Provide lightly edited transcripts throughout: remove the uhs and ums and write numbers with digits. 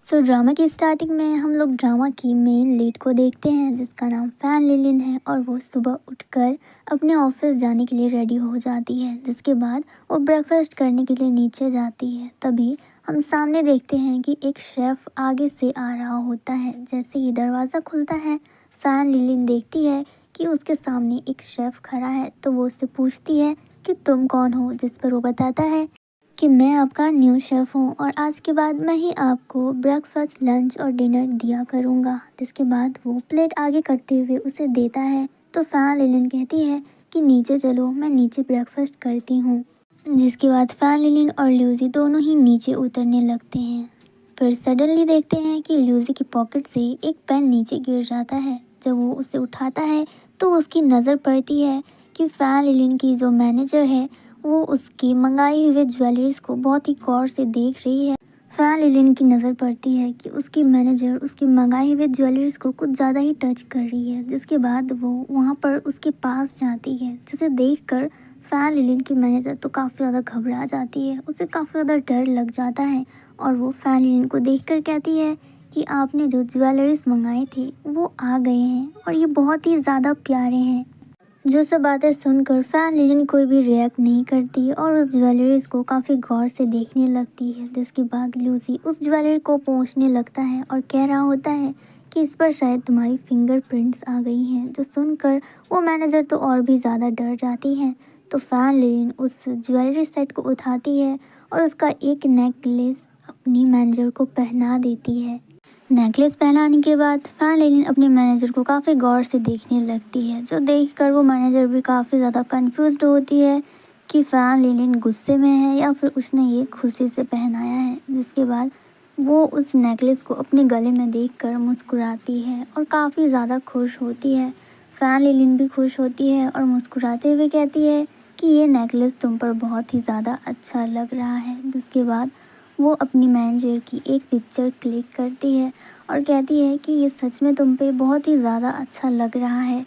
Drama की starting में हम लोग ड्रामा की मेन लीड को देखते हैं जिसका नाम फैन लिलिन है और वो सुबह उठकर अपने ऑफिस जाने के लिए रेडी हो जाती है। जिसके बाद वो ब्रेकफास्ट करने के लिए नीचे जाती है। तभी हम सामने देखते हैं कि एक शेफ़ आगे से आ रहा होता है। जैसे ही दरवाज़ा खुलता है, फैन लिलिन देखती है कि उसके सामने एक शेफ़ खड़ा है, तो वो उससे पूछती है कि तुम कौन हो, जिस पर वो बताता है कि मैं आपका न्यू शेफ़ हूँ और आज के बाद मैं ही आपको ब्रेकफास्ट, लंच और डिनर दिया करूँगा। जिसके बाद वो प्लेट आगे करते हुए उसे देता है, तो फैन लिलिन कहती है कि नीचे चलो, मैं नीचे ब्रेकफास्ट करती हूँ। जिसके बाद फैन लिलिन और ल्यूजी दोनों ही नीचे उतरने लगते हैं। फिर सडनली देखते हैं कि ल्यूजी की पॉकेट से एक पेन नीचे गिर जाता है। जब वो उसे उठाता है तो उसकी नज़र पड़ती है कि फैन लिलिन की जो मैनेजर है वो उसकी मंगाई हुए ज्वेलरीज को बहुत ही गौर से देख रही है। फैन लिलिन की नज़र पड़ती है कि उसकी मैनेजर उसकी मंगाई हुए ज्वेलरीज को कुछ ज़्यादा ही टच कर रही है। जिसके बाद वो वहाँ पर उसके पास जाती है, जिसे देखकर फैन लिलिन की मैनेजर तो काफ़ी ज़्यादा घबरा जाती है। उसे काफ़ी ज़्यादा डर लग जाता है और वो फैन लिलिन को देखकर कहती है कि आपने जो ज्वेलरीज मंगाए थे वो आ गए हैं और ये बहुत ही ज़्यादा प्यारे हैं। जो सब बातें सुनकर फैन लिलिन कोई भी रिएक्ट नहीं करती और उस ज्वेलरीज को काफ़ी गौर से देखने लगती है। जिसके बाद लूसी उस ज्वेलरी को पोंछने लगता है और कह रहा होता है कि इस पर शायद तुम्हारी फिंगरप्रिंट्स आ गई हैं। जो सुनकर वो मैनेजर तो और भी ज़्यादा डर जाती है। तो फैन लिलिन उस ज्वेलरी सेट को उठाती है और उसका एक नेकलेस अपनी मैनेजर को पहना देती है। नेकलेस पहनाने के बाद फैन लिलिन अपने मैनेजर को काफ़ी गौर से देखने लगती है, जो देखकर वो मैनेजर भी काफ़ी ज़्यादा कंफ्यूज्ड होती है कि फैन लिलिन गुस्से में है या फिर उसने ये खुशी से पहनाया है। जिसके बाद वो उस नेकलेस को अपने गले में देखकर मुस्कुराती है और काफ़ी ज़्यादा खुश होती है। फैन लिलिन भी खुश होती है और मुस्कुराते हुए कहती है कि ये नेकलेस तुम पर बहुत ही ज़्यादा अच्छा लग रहा है। जिसके बाद वो अपनी मैनेजर की एक पिक्चर क्लिक करती है और कहती है कि ये सच में तुम पे बहुत ही ज़्यादा अच्छा लग रहा है।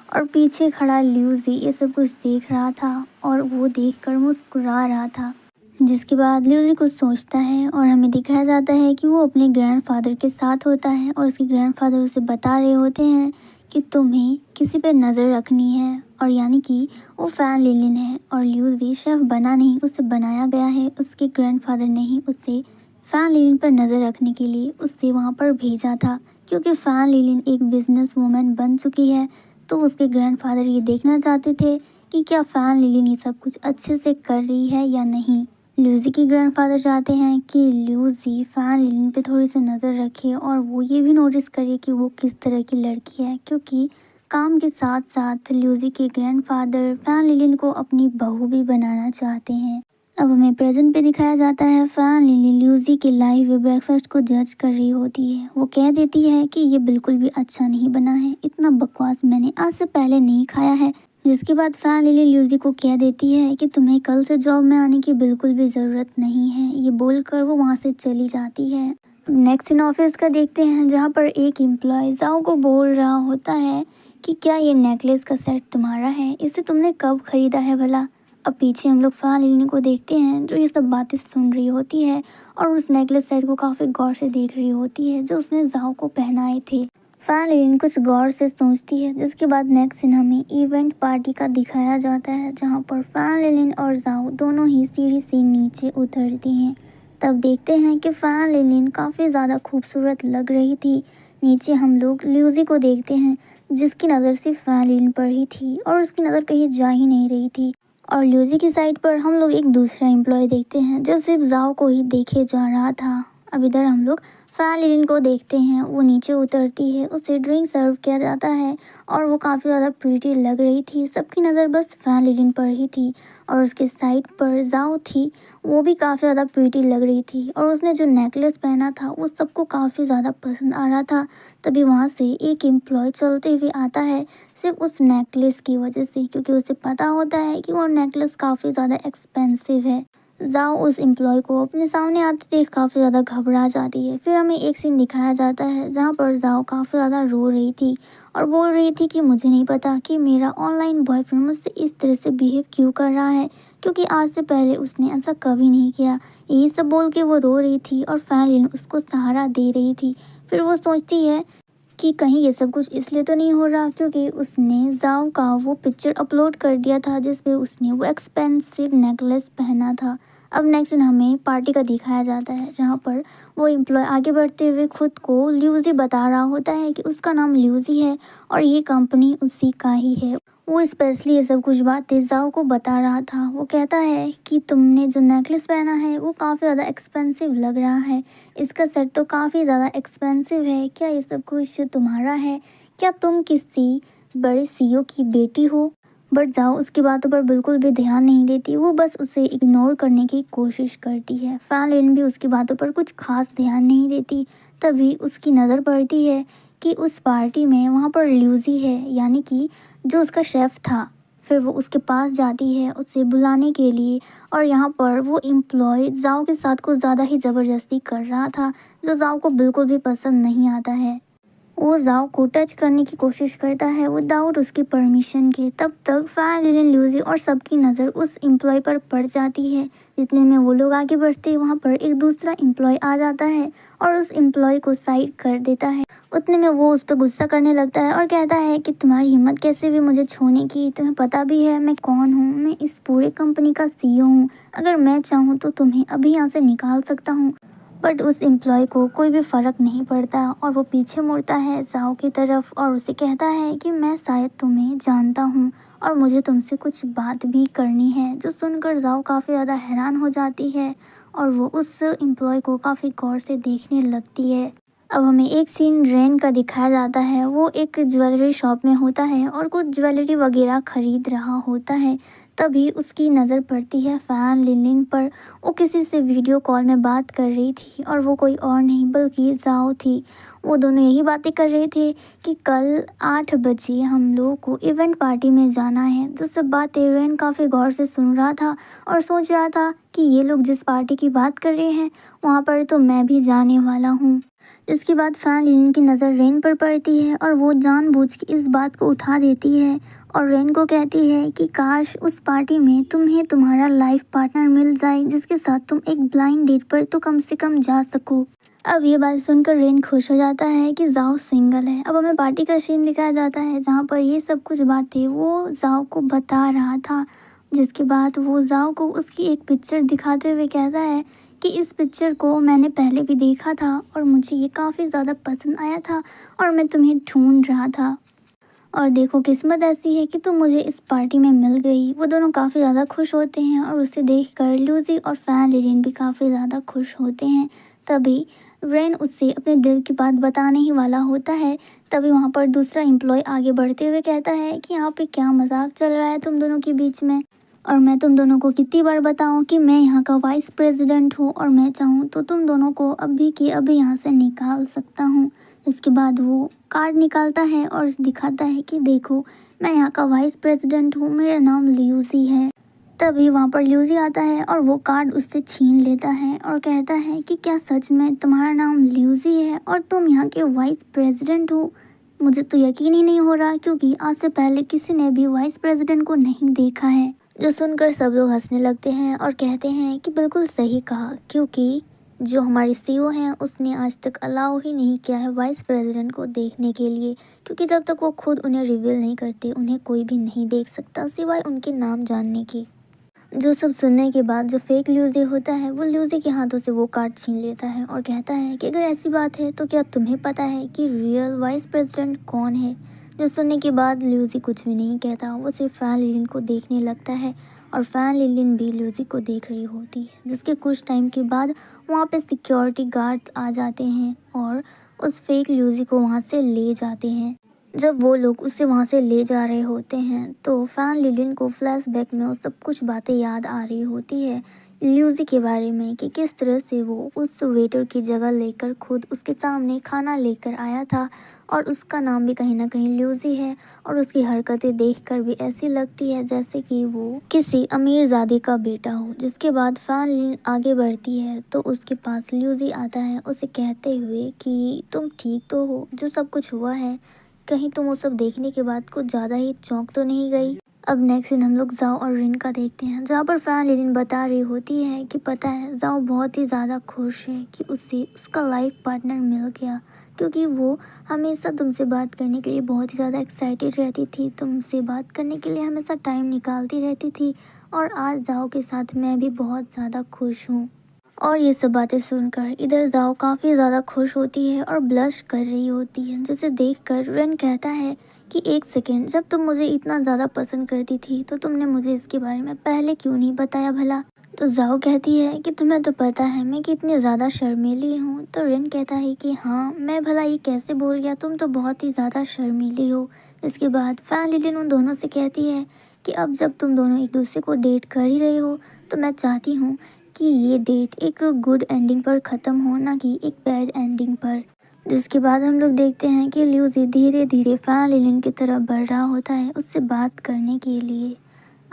और पीछे खड़ा ल्यूजी ये सब कुछ देख रहा था और वो देखकर मुस्कुरा रहा था। जिसके बाद ल्यूजी कुछ सोचता है और हमें दिखाया जाता है कि वो अपने ग्रैंडफादर के साथ होता है और उसके ग्रैंडफादर उसे बता रहे होते हैं कि तुम्हें किसी पे नज़र रखनी है। और यानी कि वो फैन लिलिन है और ल्यूजी शेफ़ बना नहीं, उसे बनाया गया है। उसके ग्रैंडफादर ने ही उसे फैन लिलिन पर नज़र रखने के लिए उससे वहाँ पर भेजा था, क्योंकि फैन लिलिन एक बिजनेस वूमेन बन चुकी है। तो उसके ग्रैंडफादर ये देखना चाहते थे कि क्या फैन लिलिन ये सब कुछ अच्छे से कर रही है या नहीं। ल्यूजी के ग्रैंडफादर चाहते हैं कि ल्यूजी फैन लिलिन पे थोड़ी सी नज़र रखे और वो ये भी नोटिस करे कि वो किस तरह की लड़की है, क्योंकि काम के साथ साथ ल्यूजी के ग्रैंडफादर फैन लिलिन को अपनी बहू भी बनाना चाहते हैं। अब हमें प्रेजेंट पे दिखाया जाता है फैन लिलिन ल्यूजी के लाए हुए ब्रेकफास्ट को जज कर रही होती है। वो कह देती है कि ये बिल्कुल भी अच्छा नहीं बना है, इतना बकवास मैंने आज से पहले नहीं खाया है। जिसके बाद फैन लिलिन ल्यूजी को कह देती है कि तुम्हें कल से जॉब में आने की बिल्कुल भी ज़रूरत नहीं है। ये बोलकर वो वहाँ से चली जाती है। नेक्स्ट सीन ऑफिस का देखते हैं, जहाँ पर एक एम्प्लॉय जाओ को बोल रहा होता है कि क्या ये नेकलेस का सेट तुम्हारा है, इसे तुमने कब खरीदा है भला। अब पीछे हम लोग फैन लिलिन को देखते हैं जो ये सब बातें सुन रही होती है और उस नेकलेस सेट को काफ़ी गौर से देख रही होती है जो उसने जाओ को पहनाए थे। फैन लिलिन कुछ गौर से सोचती है। जिसके बाद नेक्स्ट सीन हमें इवेंट पार्टी का दिखाया जाता है, जहाँ पर फैन लिलिन और जाओ दोनों ही सीढ़ी से नीचे उतरती हैं। तब देखते हैं कि फैन लिलिन काफ़ी ज़्यादा खूबसूरत लग रही थी। नीचे हम लोग ल्यूजी को देखते हैं जिसकी नज़र सिर्फ फैन लिलिन पर ही थी और उसकी नज़र कहीं जा ही नहीं रही थी। और ल्यूजी की साइड पर हम लोग एक दूसरा एम्प्लॉय देखते हैं जो सिर्फ जाओ को ही देखे जा रहा था। अब इधर हम लोग फैन लिलिन को देखते हैं, वो नीचे उतरती है, उसे ड्रिंक सर्व किया जाता है और वो काफ़ी ज़्यादा प्रीटी लग रही थी। सबकी नज़र बस फैन लिलिन पर ही थी और उसके साइड पर जाओ थी, वो भी काफ़ी ज़्यादा प्रीटी लग रही थी और उसने जो नेकलेस पहना था वो सबको काफ़ी ज़्यादा पसंद आ रहा था। तभी वहाँ से एक एम्प्लॉय चलते हुए आता है सिर्फ उस नेकलेस की वजह से, क्योंकि उसे पता होता है कि वो नेकलेस काफ़ी ज़्यादा एक्सपेंसिव है। जाओ उस एम्प्लॉय को अपने सामने आते देख काफ़ी ज़्यादा घबरा जाती है। फिर हमें एक सीन दिखाया जाता है जहाँ पर जाओ काफ़ी ज़्यादा रो रही थी और बोल रही थी कि मुझे नहीं पता कि मेरा ऑनलाइन बॉयफ्रेंड मुझसे इस तरह से बिहेव क्यों कर रहा है, क्योंकि आज से पहले उसने ऐसा कभी नहीं किया। यही सब बोल के वो रो रही थी और फैन उसको सहारा दे रही थी। फिर वो सोचती है कि कहीं ये सब कुछ इसलिए तो नहीं हो रहा क्योंकि उसने जाओ का वो पिक्चर अपलोड कर दिया था जिसमें उसने वो एक्सपेंसिव नेकलेस पहना था। अब नेक्स्ट दिन हमें पार्टी का दिखाया जाता है जहाँ पर वो एम्प्लॉय आगे बढ़ते हुए खुद को ल्यूजी बता रहा होता है कि उसका नाम ल्यूजी है और ये कंपनी उसी का ही है। वो स्पेशली ये सब कुछ बातें जाओ को बता रहा था। वो कहता है कि तुमने जो नेकलेस पहना है वो काफ़ी ज़्यादा एक्सपेंसिव लग रहा है, इसका सेट तो काफ़ी ज़्यादा एक्सपेंसिव है, क्या ये सब कुछ तुम्हारा है, क्या तुम किसी बड़े सीईओ की बेटी हो? बट जाओ उसकी बातों पर बिल्कुल भी ध्यान नहीं देती, वो बस उसे इग्नोर करने की कोशिश करती है। फैन भी उसकी बातों पर कुछ खास ध्यान नहीं देती। तभी उसकी नज़र पड़ती है कि उस पार्टी में वहाँ पर ल्यूजी है, यानी कि जो उसका शेफ़ था। फिर वो उसके पास जाती है उसे बुलाने के लिए और यहाँ पर वो एम्प्लॉय जाओ के साथ कुछ ज़्यादा ही ज़बरदस्ती कर रहा था, जो जाओ को बिल्कुल भी पसंद नहीं आता है। वो जाओ को टच करने की कोशिश करता है विदाउट उसकी परमिशन के। तब तक फैन लिलिन ल्यूजी और सबकी नज़र उस एम्प्लॉय पर पड़ जाती है। जितने में वो लोग आगे बढ़ते हैं वहाँ पर एक दूसरा एम्प्लॉय आ जाता है और उस एम्प्लॉय को साइड कर देता है। उतने में वो उस पर गुस्सा करने लगता है और कहता है कि तुम्हारी हिम्मत कैसे हुई मुझे छूने की, तुम्हें पता भी है मैं कौन हूँ, मैं इस पूरे कंपनी का सीईओ हूँ, अगर मैं चाहूँ तो तुम्हें अभी यहाँ से निकाल सकता हूँ। बट उस एम्प्लॉय को कोई भी फ़र्क नहीं पड़ता और वो पीछे मुड़ता है जाओ की तरफ और उसे कहता है कि मैं शायद तुम्हें जानता हूँ और मुझे तुमसे कुछ बात भी करनी है। जो सुनकर जाओ काफ़ी ज़्यादा हैरान हो जाती है और वो उस एम्प्लॉय को काफ़ी गौर से देखने लगती है। अब हमें एक सीन रेन का दिखाया जाता है। वो एक ज्वेलरी शॉप में होता है और कुछ ज्वेलरी वगैरह खरीद रहा होता है। तभी उसकी नज़र पड़ती है फैन लिनलिन पर। वो किसी से वीडियो कॉल में बात कर रही थी और वो कोई और नहीं बल्कि जाओ थी। वो दोनों यही बातें कर रहे थे कि कल 8 बजे हम लोग को इवेंट पार्टी में जाना है। जो सब बातें रेन काफ़ी गौर से सुन रहा था और सोच रहा था कि ये लोग जिस पार्टी की बात कर रहे हैं वहाँ पर तो मैं भी जाने वाला हूँ। जिसके बाद फैन लिन की नज़र रेन पर पड़ती है और वो जानबूझ के इस बात को उठा देती है और रेन को कहती है कि काश उस पार्टी में तुम्हें तुम्हारा लाइफ पार्टनर मिल जाए जिसके साथ तुम एक ब्लाइंड डेट पर तो कम से कम जा सको। अब ये बात सुनकर रेन खुश हो जाता है कि जाओ सिंगल है। अब हमें पार्टी का सीन दिखाया जाता है जहाँ पर ये सब कुछ बातें वो जाओ को बता रहा था। जिसके बाद वो जाओ को उसकी एक पिक्चर दिखाते हुए कहता है कि इस पिक्चर को मैंने पहले भी देखा था और मुझे ये काफ़ी ज़्यादा पसंद आया था और मैं तुम्हें ढूंढ रहा था और देखो किस्मत ऐसी है कि तुम मुझे इस पार्टी में मिल गई। वो दोनों काफ़ी ज़्यादा खुश होते हैं और उसे देखकर लूजी और फैन लिलिन भी काफ़ी ज़्यादा खुश होते हैं। तभी रेन उससे अपने दिल की बात बताने ही वाला होता है। तभी वहाँ पर दूसरा एम्प्लॉय आगे बढ़ते हुए कहता है कि यहाँ पे क्या मजाक चल रहा है तुम दोनों के बीच में, और मैं तुम दोनों को कितनी बार बताऊं कि मैं यहाँ का वाइस प्रेसिडेंट हूँ और मैं चाहूँ तो तुम दोनों को अभी के अभी यहाँ से निकाल सकता हूँ। इसके बाद वो कार्ड निकालता है और दिखाता है कि देखो मैं यहाँ का वाइस प्रेसिडेंट हूँ, मेरा नाम ल्यूजी है। तभी वहाँ पर ल्यूजी आता है और वो कार्ड उससे छीन लेता है और कहता है कि क्या सच में तुम्हारा नाम ल्यूजी है और तुम यहाँ के वाइस प्रेसिडेंट हो? मुझे तो यकीन ही नहीं हो रहा क्योंकि आज से पहले किसी ने भी वाइस प्रेसिडेंट को नहीं देखा है। जो सुनकर सब लोग हंसने लगते हैं और कहते हैं कि बिल्कुल सही कहा, क्योंकि जो हमारे सीईओ हैं उसने आज तक अलाउ ही नहीं किया है वाइस प्रेसिडेंट को देखने के लिए, क्योंकि जब तक वो खुद उन्हें रिवील नहीं करते उन्हें कोई भी नहीं देख सकता सिवाय उनके नाम जानने की। जो सब सुनने के बाद जो फेक ल्यूजी होता है वो ल्यूजी के हाथों से वो कार्ड छीन लेता है और कहता है कि अगर ऐसी बात है तो क्या तुम्हें पता है कि रियल वाइस प्रेसिडेंट कौन है? जो सुनने के बाद ल्यूजी कुछ भी नहीं कहता, वो सिर्फ फैन लिलिन को देखने लगता है और फैन लिलिन भी ल्यूजी को देख रही होती है। जिसके कुछ टाइम के बाद वहाँ पे सिक्योरिटी गार्ड्स आ जाते हैं और उस फेक ल्यूजी को वहाँ से ले जाते हैं। जब वो लोग उसे वहाँ से ले जा रहे होते हैं तो फैन लिलिन को फ्लैशबैक में वो सब कुछ बातें याद आ रही होती है ल्यूजी के बारे में कि किस तरह से वो उस वेटर की जगह लेकर खुद उसके सामने खाना लेकर आया था और उसका नाम भी कहीं ना कहीं ल्यूजी है और उसकी हरकतें देखकर भी ऐसी लगती है जैसे कि वो किसी अमीरजादे का बेटा हो। जिसके बाद फैन आगे बढ़ती है तो उसके पास ल्यूजी आता है उसे कहते हुए कि तुम ठीक तो हो, जो सब कुछ हुआ है कहीं तुम वो सब देखने के बाद कुछ ज़्यादा ही चौंक तो नहीं गई। अब नेक्स्ट दिन हम लोग जाओ और रिन का देखते हैं जहाँ पर फैन लिलिन बता रही होती है कि पता है जाओ बहुत ही ज़्यादा खुश है कि उसे उसका लाइफ पार्टनर मिल गया, क्योंकि वो हमेशा तुमसे बात करने के लिए बहुत ही ज़्यादा एक्साइटेड रहती थी, तुमसे बात करने के लिए हमेशा टाइम निकालती रहती थी और आज जाओ के साथ मैं भी बहुत ज़्यादा खुश हूँ। और ये सब बातें सुनकर इधर जाओ काफ़ी ज़्यादा खुश होती है और ब्लश कर रही होती है, जिसे देखकर रेन कहता है कि एक सेकेंड, जब तुम मुझे इतना ज़्यादा पसंद करती थी तो तुमने मुझे इसके बारे में पहले क्यों नहीं बताया भला। तो जाओ कहती है कि तुम्हें तो पता है मैं कितनी ज़्यादा शर्मीली हूँ। तो रेन कहता है कि हाँ मैं भला ये कैसे भूल गया, तुम तो बहुत ही ज़्यादा शर्मीली हो। इसके बाद फैन लिलिन उन दोनों से कहती है कि अब जब तुम दोनों एक दूसरे को डेट कर ही रहे हो तो मैं चाहती हूँ कि ये डेट एक गुड एंडिंग पर ख़त्म हो, ना कि एक बैड एंडिंग पर। जिसके बाद हम लोग देखते हैं कि ल्यूजी धीरे धीरे फैन लिलिन की तरफ बढ़ रहा होता है उससे बात करने के लिए।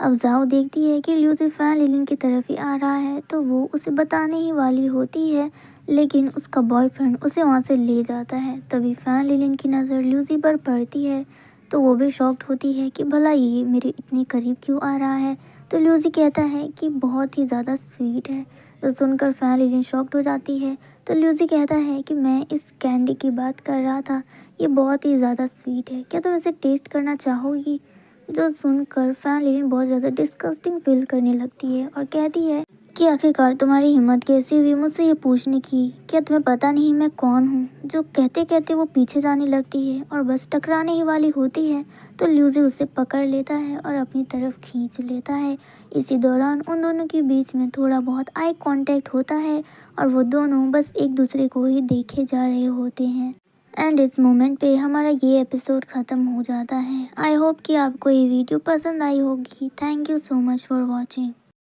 अब जाओ देखती है कि ल्यूजी फैन लिलिन की तरफ ही आ रहा है तो वो उसे बताने ही वाली होती है, लेकिन उसका बॉयफ्रेंड उसे वहाँ से ले जाता है। तभी फैन लिलिन की नज़र ल्यूजी पर पड़ती है तो वो भी शॉक्ड होती है कि भला ये मेरे इतने करीब क्यों आ रहा है। तो ल्यूजी कहता है कि बहुत ही ज़्यादा स्वीट है। तो सुनकर फैन लिलिन शॉक्ड हो जाती है। तो ल्यूजी कहता है कि मैं इस कैंडी की बात कर रहा था, ये बहुत ही ज़्यादा स्वीट है, क्या तुम इसे टेस्ट करना चाहोगी। जो सुनकर फैन लिलिन बहुत ज़्यादा डिस्गस्टिंग फील करने लगती है और कहती है कि आखिरकार तुम्हारी हिम्मत कैसी हुई मुझसे ये पूछने की, क्या तुम्हें पता नहीं मैं कौन हूँ। जो कहते कहते वो पीछे जाने लगती है और बस टकराने ही वाली होती है तो ल्यूजी उसे पकड़ लेता है और अपनी तरफ खींच लेता है। इसी दौरान उन दोनों के बीच में थोड़ा बहुत आई कांटेक्ट होता है और वो दोनों बस एक दूसरे को ही देखे जा रहे होते हैं। एंड इस मोमेंट पे हमारा ये एपिसोड ख़त्म हो जाता है। आई होप कि आपको ये वीडियो पसंद आई होगी। Thank you so much for watching.